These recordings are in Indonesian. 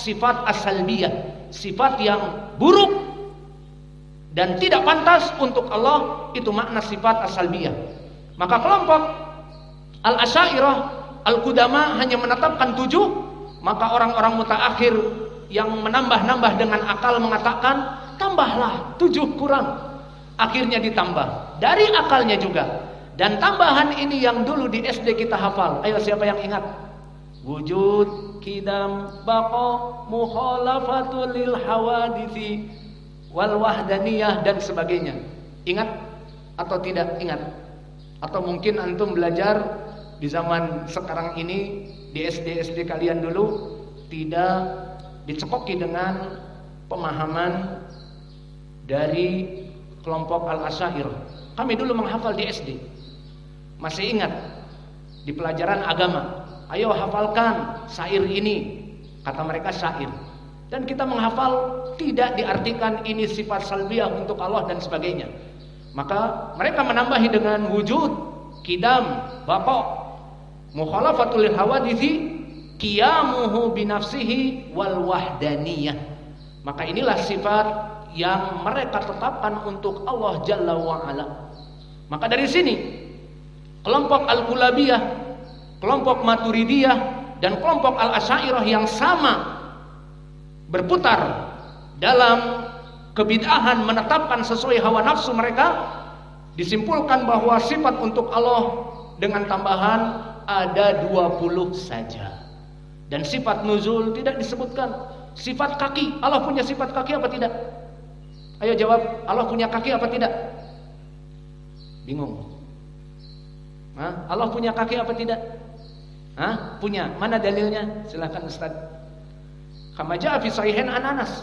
sifat as-salbiyah, sifat yang buruk dan tidak pantas untuk Allah. Itu makna sifat as-salbiyah. Maka kelompok al-Asy'ariyah, al-Qudama hanya menetapkan 7. Maka orang-orang mutaakhir yang menambah-nambah dengan akal mengatakan tambahlah 7 kurang. Akhirnya ditambah dari akalnya juga. Dan tambahan ini yang dulu di SD kita hafal. Ayo siapa yang ingat? Wujud, qidam, baqa, mukhalafatul lil hawaditsi wal wahdaniyah dan sebagainya. Ingat atau tidak ingat? Atau mungkin antum belajar di zaman sekarang ini di SD kalian dulu tidak dicekoki dengan pemahaman dari kelompok al-Asy'ariyah. Kami dulu menghafal di SD. Masih ingat di pelajaran agama, ayo hafalkan syair ini, kata mereka syair. Dan kita menghafal, tidak diartikan ini sifat salbiyah untuk Allah dan sebagainya. Maka mereka menambahi dengan wujud, qidam, baqa, mukhalafatul hawaditsi, qiyamuhu binafsihi wal wahdaniyah. Maka inilah sifat yang mereka tetapkan untuk Allah Jalla wa'ala. Maka dari sini kelompok Al-Kulabiyah, kelompok Maturidiyah, dan kelompok Al-Asy'ariyah yang sama berputar dalam kebid'ahan menetapkan sesuai hawa nafsu mereka. Disimpulkan bahwa sifat untuk Allah dengan tambahan ada 20 saja. Dan sifat nuzul tidak disebutkan. Sifat kaki, Allah punya sifat kaki apa tidak? Ayo jawab, Allah punya kaki apa tidak? Bingung. Allah punya kaki apa tidak? Punya. Mana dalilnya? Silakan Ustaz. Kama jaa fi sahihain an Anas,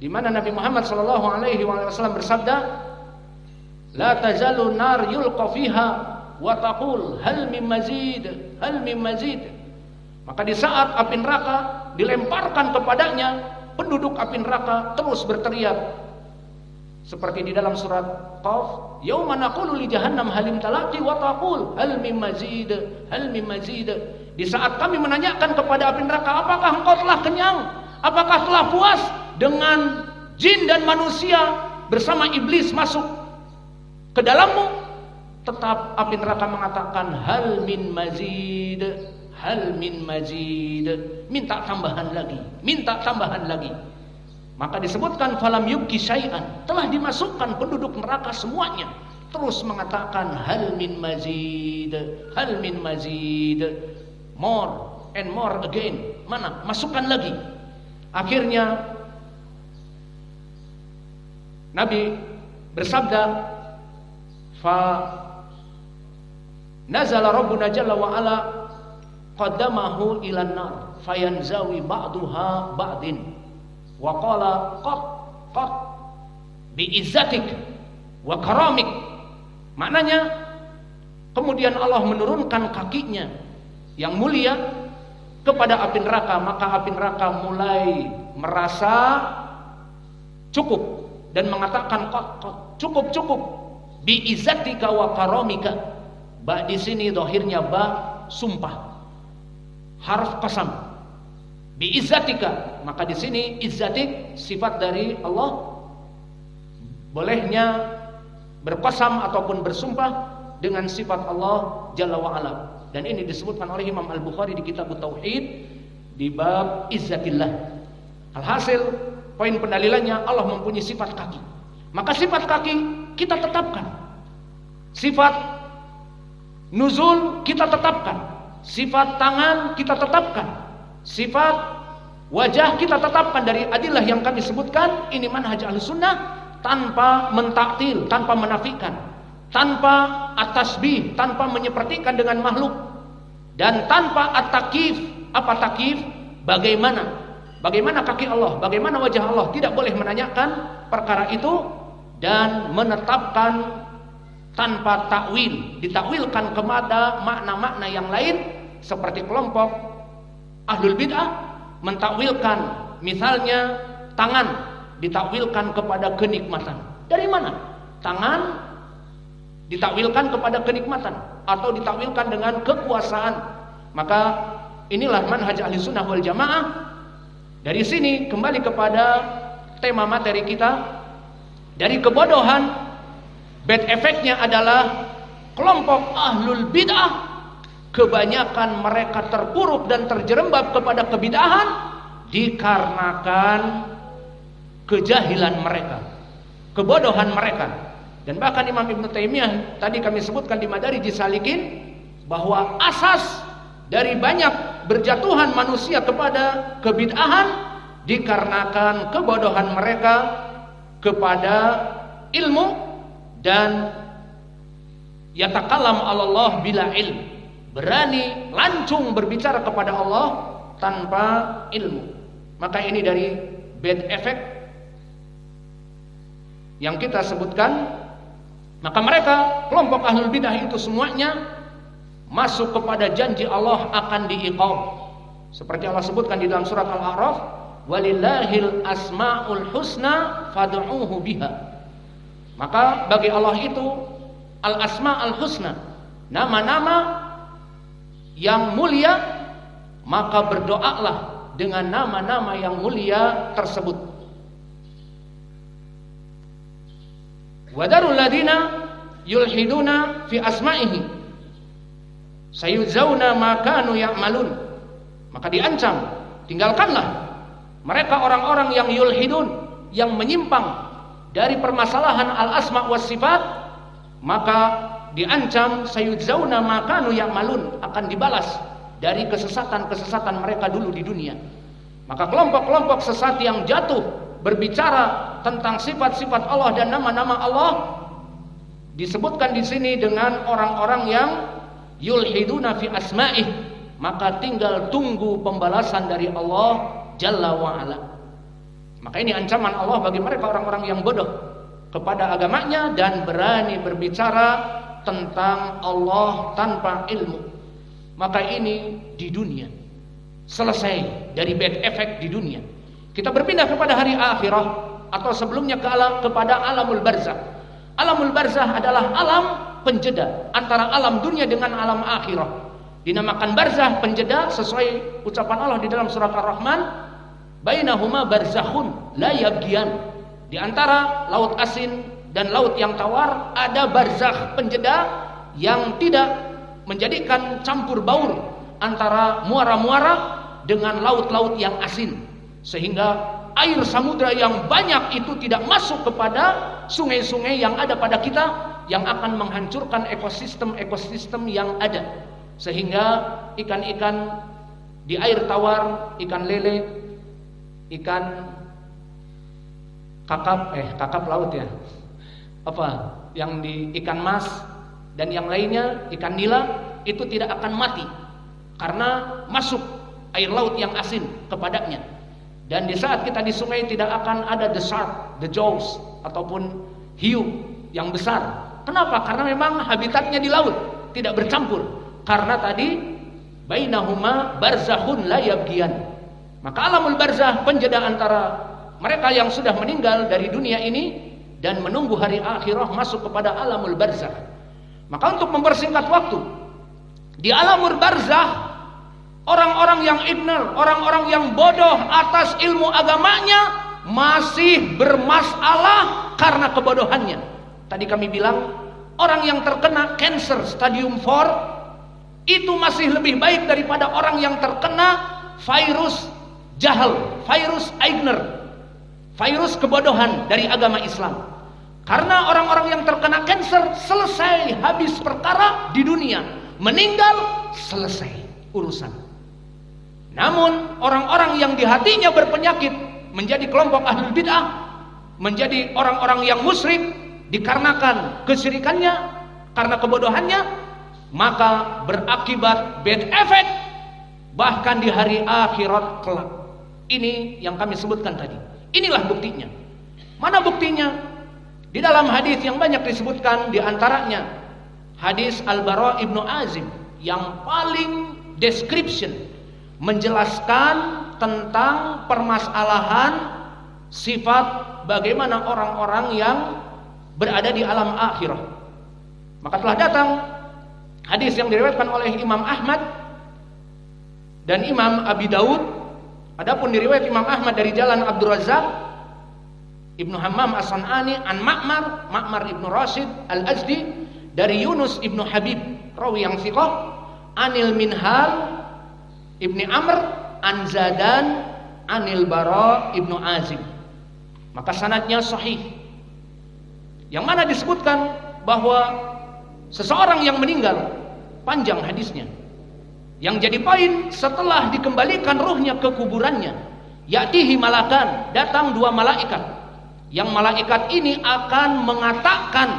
di mana Nabi Muhammad sallallahu alaihi wasallam bersabda, "La tazalu nar yulqa fiha wa taqul hal min mazid, hal min mazid." Maka di saat api neraka dilemparkan kepadanya, penduduk api neraka terus berteriak. Seperti di dalam surat Qaf, yauma naqulu li jahannam halim talaqi wa taqul hal min mazid, hal min mazid. Di saat kami menanyakan kepada api neraka, apakah engkau telah kenyang? Apakah telah puas dengan jin dan manusia bersama iblis masuk ke dalammu? Tetap api neraka mengatakan hal min mazid, hal min mazid. Minta tambahan lagi, minta tambahan lagi. Maka disebutkan falam yubki syai'an, telah dimasukkan penduduk neraka semuanya, terus mengatakan hal min mazid, hal min mazid, more and more again. Mana? Masukkan lagi. Akhirnya Nabi bersabda, fa nazala rabbuna jalla wa ala qaddamahu ilan nar fayanzawi ba'duha ba'din wa qala qat bi izzatik wa karamik. Maknanya kemudian Allah menurunkan kakinya yang mulia kepada api neraka, maka api neraka mulai merasa cukup dan mengatakan qat cukup bi izzatika wa karamika. Ba di sini zahirnya ba sumpah, harf qasam. Bi izzatika, maka di sini izzatik sifat dari Allah, bolehnya berqasam ataupun bersumpah dengan sifat Allah Jalla wa ala. Dan ini disebutkan oleh Imam Al-Bukhari di kitab Tauhid di bab izzatillah. Alhasil poin pendalilannya Allah mempunyai sifat kaki. Maka sifat kaki kita tetapkan. Sifat nuzul kita tetapkan. Sifat tangan kita tetapkan. Sifat wajah kita tetapkan dari adillah yang kami sebutkan. Ini manhaj Ahlussunnah, tanpa mentaktil, tanpa menafikan, tanpa at-tasbih, tanpa menyepertikan dengan makhluk, dan tanpa at-takif. Apa takif? Bagaimana kaki Allah, bagaimana wajah Allah, tidak boleh menanyakan perkara itu. Dan menetapkan tanpa takwil, ditakwilkan kepada makna-makna yang lain, seperti kelompok Ahlul Bid'ah mentakwilkan misalnya tangan, ditakwilkan kepada kenikmatan. Dari mana? Tangan ditakwilkan kepada kenikmatan atau ditakwilkan dengan kekuasaan. Maka inilah manhaj Ahlussunnah wal Jamaah Dari sini kembali kepada tema materi kita. Dari kebodohan, bad effect-nya adalah kelompok ahlul bid'ah, kebanyakan mereka terpuruk dan terjerembab kepada kebid'ahan dikarenakan kejahilan mereka, kebodohan mereka. Dan bahkan Imam Ibn Taimiyah tadi kami sebutkan di Madarij Salikin bahwa asas dari banyak berjatuhan manusia kepada kebid'ahan dikarenakan kebodohan mereka kepada ilmu dan yatakalam Allah bila ilm, berani lancung berbicara kepada Allah tanpa ilmu. Maka ini dari bad effect yang kita sebutkan. Maka mereka kelompok ahlul bidah itu semuanya masuk kepada janji Allah akan diiqab. Seperti Allah sebutkan di dalam surat Al-A'raf, walillahil asmaul husna fad'uuhu biha. Maka bagi Allah itu al-asmaul husna, nama-nama yang mulia, maka berdoalah dengan nama-nama yang mulia tersebut. Wadarul ladina yulhiduna fi asma'ihi sayujzauna ma kanu ya'malun. Maka diancam, tinggalkanlah mereka orang-orang yang yulhidun, yang menyimpang dari permasalahan al-asma' was sifat, maka diancam sayujzauna ma kanu ya'malun, akan dibalas dari kesesatan-kesesatan mereka dulu di dunia. Maka kelompok-kelompok sesat yang jatuh berbicara tentang sifat-sifat Allah dan nama-nama Allah disebutkan di sini dengan orang-orang yang yulhiduna fi asma'ih, maka tinggal tunggu pembalasan dari Allah Jalla wa Ala. Maka ini ancaman Allah bagi mereka orang-orang yang bodoh kepada agamanya dan berani berbicara tentang Allah tanpa ilmu. Maka ini di dunia selesai dari bad effect di dunia. Kita berpindah kepada hari akhirah atau sebelumnya kepada alamul barzakh. Alamul barzakh adalah alam penjeda antara alam dunia dengan alam akhirah. Dinamakan barzakh, penjeda, sesuai ucapan Allah di dalam surat Ar-Rahman, bainahuma barzakhun la yabghiyan. Di antara laut asin dan laut yang tawar ada barzakh, penjeda yang tidak menjadikan campur baur antara muara-muara dengan laut-laut yang asin, sehingga air samudra yang banyak itu tidak masuk kepada sungai-sungai yang ada pada kita, yang akan menghancurkan ekosistem yang ada, sehingga ikan-ikan di air tawar, ikan lele, ikan kakap laut ya, yang di ikan mas dan yang lainnya, ikan nila, itu tidak akan mati karena masuk air laut yang asin kepadanya. Dan di saat kita di sungai tidak akan ada the shark, the jaws, ataupun hiu yang besar. Kenapa? Karena memang habitatnya di laut, tidak bercampur. Karena tadi bainahuma barzakhun la yabghiyan. Maka alamul barzakh, penjeda antara mereka yang sudah meninggal dari dunia ini dan menunggu hari akhirah masuk kepada alamul barzakh. Maka untuk mempersingkat waktu, di alamul barzakh orang-orang yang ignorant, orang-orang yang bodoh atas ilmu agamanya masih bermasalah karena kebodohannya. Tadi kami bilang, orang yang terkena cancer stadium 4 itu masih lebih baik daripada orang yang terkena virus jahal, virus ignorant, virus kebodohan dari agama Islam. Karena orang-orang yang terkena cancer selesai, habis perkara di dunia, meninggal, selesai urusan. Namun orang-orang yang di hatinya berpenyakit menjadi kelompok ahlul bid'ah, menjadi orang-orang yang musyrik dikarenakan kesyirikannya, karena kebodohannya, maka berakibat bad effect bahkan di hari akhirat kelak. Ini yang kami sebutkan tadi. Inilah buktinya. Mana buktinya? Di dalam hadis yang banyak disebutkan, di antaranya hadis Al-Bara ibnu Azib yang paling description, menjelaskan tentang permasalahan sifat bagaimana orang-orang yang berada di alam akhirah. Maka telah datang hadis yang diriwayatkan oleh Imam Ahmad dan Imam Abi Daud Adapun di riwayat Imam Ahmad dari jalan Abdul Razzaq Ibnu Hammam As-San'ani an Ma'mar Ibnu Rashid Al-Azdi dari Yunus Ibnu Habib, rawi yang thiqah, anil Minhal Ibni Amr an Zadan anil Bara Ibnu Azib. Maka sanadnya sahih. Yang mana disebutkan bahwa seseorang yang meninggal, panjang hadisnya. Yang jadi poin, setelah dikembalikan ruhnya ke kuburannya, ya'tihi malakan, datang dua malaikat. Yang malaikat ini akan mengatakan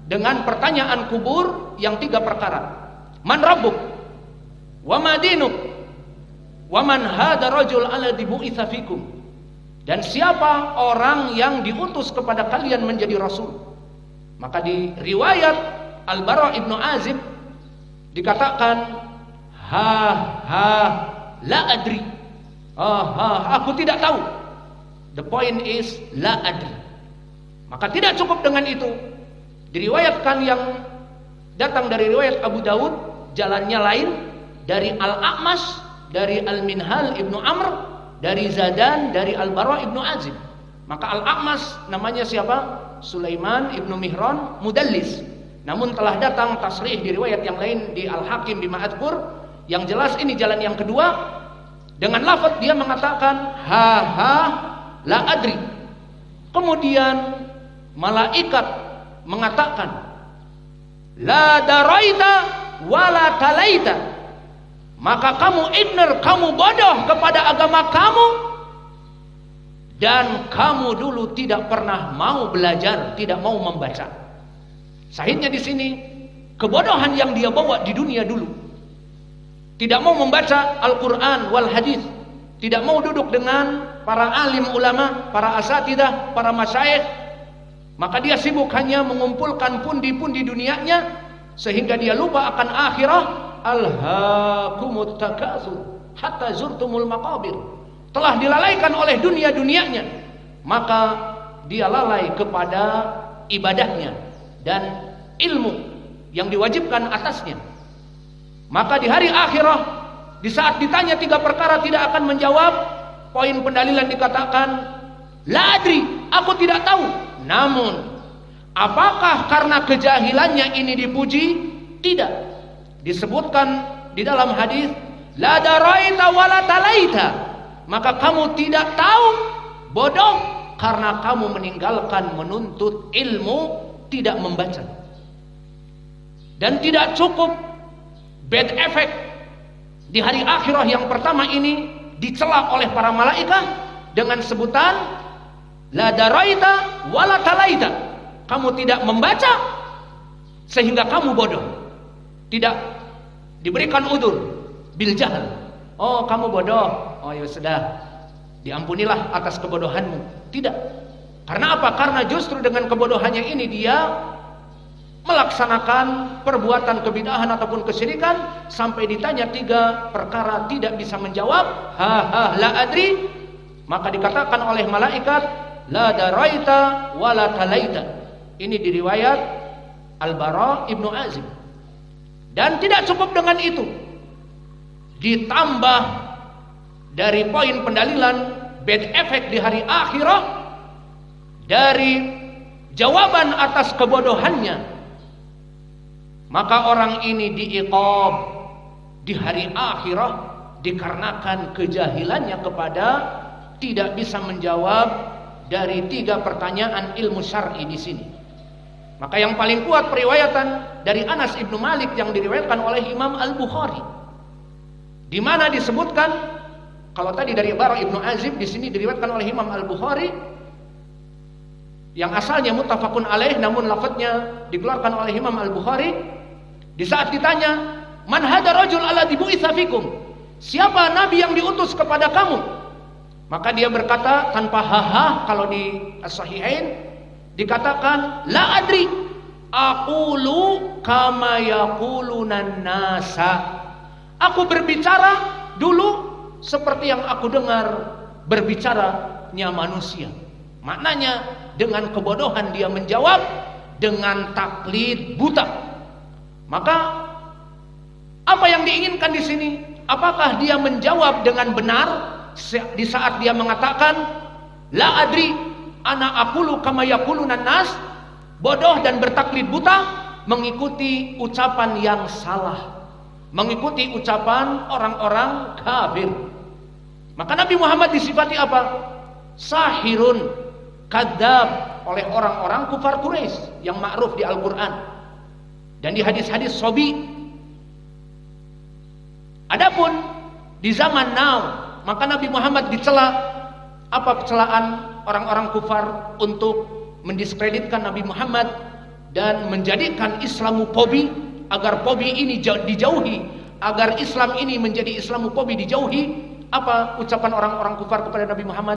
dengan pertanyaan kubur yang tiga perkara. Man rabbuk? Wa ma dinuk? Wa man hadha rajul alladhi bu'itsa fikum? Dan siapa orang yang diutus kepada kalian menjadi rasul? Maka di riwayat Al-Bara Ibnu Azib dikatakan la adri. Aku tidak tahu. The point is la adri. Maka tidak cukup dengan itu. Diriwayatkan yang datang dari riwayat Abu Daud, jalannya lain, dari Al-A'mash, dari Al-Minhal Ibnu Amr, dari Zadan, dari Al-Bara Ibnu Azib. Maka Al-A'mash namanya siapa? Sulaiman Ibnu Mihran Mudallis. Namun telah datang tasrih di riwayat yang lain di Al-Hakim di Ma'adkur. Yang jelas ini jalan yang kedua, dengan lafaz dia mengatakan la adri. Kemudian malaikat mengatakan la daraita wala talaita. Maka kamu ignorant, kamu bodoh kepada agama kamu, dan kamu dulu tidak pernah mau belajar, tidak mau membaca. Sahihnya di sini kebodohan yang dia bawa di dunia dulu. Tidak mau membaca Al-Quran wal hadis, tidak mau duduk dengan para alim ulama, para asatidah, para masyayikh. Maka dia sibuk hanya mengumpulkan pundi-pundi dunianya, sehingga dia lupa akan akhirah. Alhaakumut takatsur hatta zurtumul maqabir. Telah dilalaikan oleh dunia-dunianya, maka dia lalai kepada ibadahnya dan ilmu yang diwajibkan atasnya. Maka di hari akhirah, di saat ditanya tiga perkara tidak akan menjawab. Poin pendalilan dikatakan la adri, aku tidak tahu. Namun apakah karena kejahilannya ini dipuji? Tidak. Disebutkan di dalam hadis la daraita wala talaita. Maka kamu tidak tahu, bodoh, karena kamu meninggalkan menuntut ilmu, tidak membaca. Dan tidak cukup bad effect di hari akhirah yang pertama ini dicela oleh para malaikat dengan sebutan la daraita wala talaita. Kamu tidak membaca sehingga kamu bodoh. Tidak diberikan udzur bil jahl. Oh, kamu bodoh. Oh, ya sudah. Diampunilah atas kebodohanmu. Tidak. Karena apa? Karena justru dengan kebodohannya ini dia melaksanakan perbuatan kebidahan ataupun kesyirikan, sampai ditanya tiga perkara tidak bisa menjawab, la adri. Maka dikatakan oleh malaikat la daraita wala talaita. Ini di riwayat Al-Bara Ibnu Azib. Dan tidak cukup dengan itu, ditambah dari poin pendalilan bad effect di hari akhirah, dari jawaban atas kebodohannya, maka orang ini diiqab di hari akhirah dikarenakan kejahilannya kepada tidak bisa menjawab dari tiga pertanyaan ilmu syar'i di sini. Maka yang paling kuat periwayatan dari Anas ibnu Malik yang diriwayatkan oleh Imam Al-Bukhari, di mana disebutkan, kalau tadi dari Bara Ibnu Azib, di sini diriwayatkan oleh Imam Al-Bukhari yang asalnya muttafaqun alaih, namun lafadznya dikeluarkan oleh Imam Al-Bukhari. Di saat ditanya, man hadza rajul alladzi bu'itsa fikum? Siapa nabi yang diutus kepada kamu? Maka dia berkata tanpa kalau di as-sahihain dikatakan la adri, aqulu kama yaqulunan nasa. Aku berbicara dulu seperti yang aku dengar berbicaranya manusia. Maknanya dengan kebodohan dia menjawab, dengan taklid buta. Maka apa yang diinginkan di sini? Apakah dia menjawab dengan benar di saat dia mengatakan la adri ana aqulu kama yaquluna nas, bodoh dan bertaklid buta, mengikuti ucapan yang salah, mengikuti ucapan orang-orang kafir. Maka Nabi Muhammad disifati apa? Sahirun, kadzab oleh orang-orang kufar Quraisy yang ma'ruf di Al-Qur'an dan di hadis-hadis sobi. Adapun di zaman now, maka Nabi Muhammad dicela. Apa celaan orang-orang kufar untuk mendiskreditkan Nabi Muhammad dan menjadikan Islamofobi, agar fobi ini dijauhi, agar Islam ini menjadi Islamofobi dijauhi. Apa ucapan orang-orang kufar kepada Nabi Muhammad?